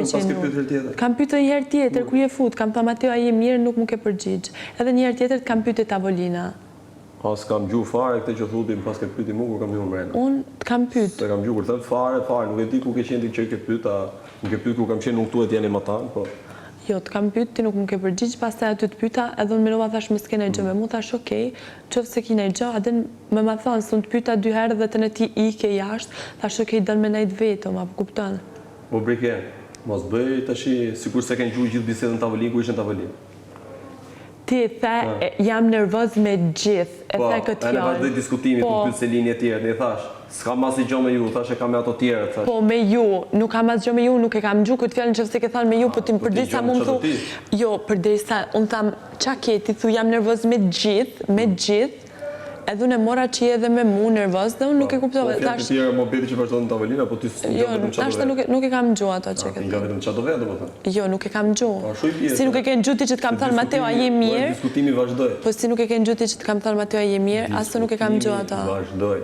me qenë. Kam pyetur një herë tjetër, kur je fut, kam thënë Mateo, a je mirë, nuk më ke përgjigj. Edhe një herë tjetër kam pyetur Tavolina. As kam gjuhë fare këtë që thutim pas ke pyeti mua kur kam qenë mbrenda. Unë të kam pyet. Se kam gjuhë kur thënë fare, nuk e di ku ke qenë ti që ke pyeta, nuk e pyet kur kam qenë unë këtu e ti janë më tan, po. Jo, të kam pyet, ti nuk më ke përgjigj, pastaj aty të pyeta, edhe unë mirova thash mos kene gjë me mua, thash okej, nëse kene gjë, atë më thon se unë të pyeta 2 herë dhe të në ti ike jashtë, thash okej, dën me nejt vetëm, apo kupton? Po brike, mos bëj tash sikur se kanë gjuhë gjithë bisedën tavolinë ku ishin tavolinë. Ti e the, jam nervoz me gjithë, e the këtë fjalë. Po, vazhdoi diskutimi ku pyet se linje tjetër, i thash, s'kam asnjë gjë me ju, thash e kam me ato tjerë, thash. Po me ju, nuk kam asnjë gjë me ju, nuk e kam gjuhë këtë fjalë nëse ke thënë me ju, po ti përderisa më thu. Jo, përderisa unë tham, ç'a ke ti thu jam nervoz me gjithë. Edhe unë e mora që edhe me mu nervoz dhe unë nuk e kuptova. Tash ti je mobili që vazhdon në tavolinë apo ti jo, tash nuk e kam gjuhë ato që ke. Ti vetëm çado vetë domethënë. Jo, nuk e kam gjuhë. Si nuk e ke gjuhë ti që të kam thënë Mateo a je mirë? Diskutimi vazhdoi. Po si nuk e ke gjuhë ti që të kam thënë Mateo a je mirë, as nuk e kam gjuhë ato. Vazhdoi.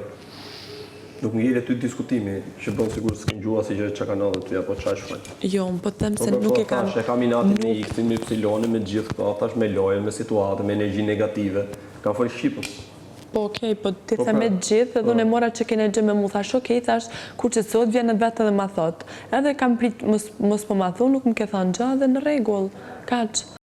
Nuk ngjelet ty diskutimi që bën sikur s'ke gjuhë asnjë gjë çka kanë ndodhur ty apo çfarë shkon. Jo, po them se nuk e kam. Tash e kam inatin me X-in, me Y-in, me gjithë këto, tash me lojën, me situatën, me energji negative. Kam fol shqipën. Po okej, po ti the me gjithë, edhe unë e mora që kene gjë me mu, thash okej, thash, kur që sot vjen edhe vetë edhe ma thot. Edhe kam prit, mos po ma thu, nuk më ke thënë gjë, dhe në rregull, kaq.